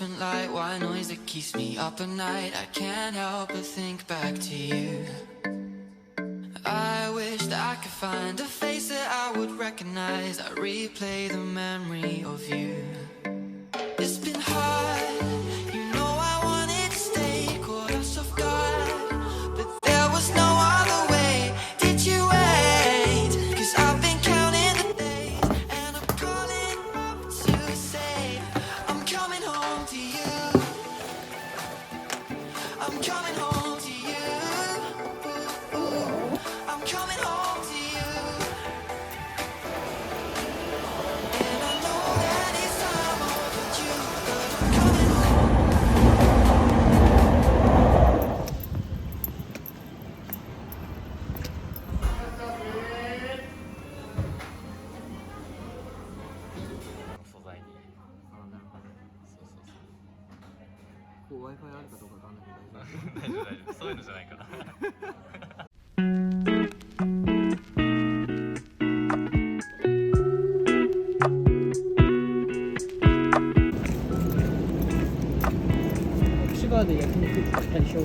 different light, white noise that keeps me up at night. I can't help but think back to you. I wish that I could find a face that I would recognize. I replay the memory of you. It's been hard, you know I wanted to stay, caught us off guard, but there was no other way. Did you wait? 'Cause I've been counting the days, and I'm calling up to say I'm coming home to you. I'm coming home to you. I'm coming home to you. And I know that it's time overdue, but I'm coming home. 素材に。なるほど。そうそうそう。こう Wi-Fi あるかどうかわかんないけど大丈夫大丈夫。そういうのじゃないから。福祉バーで焼肉行ったりしよう。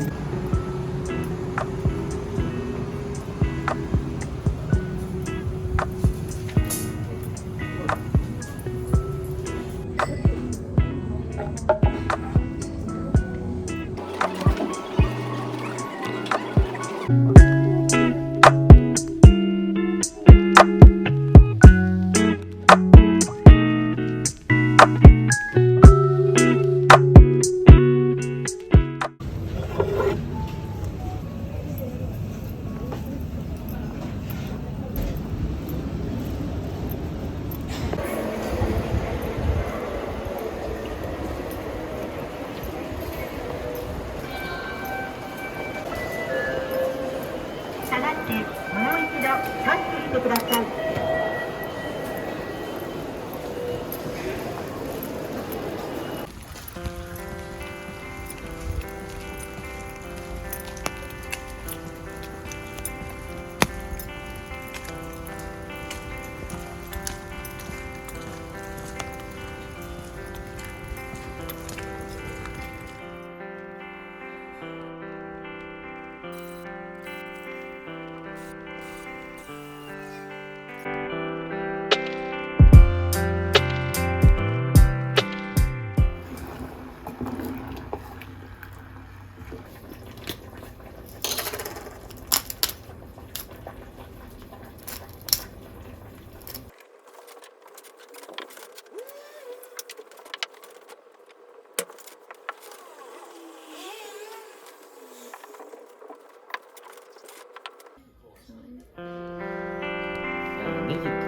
下がってもう一度タッチしてください。ネギ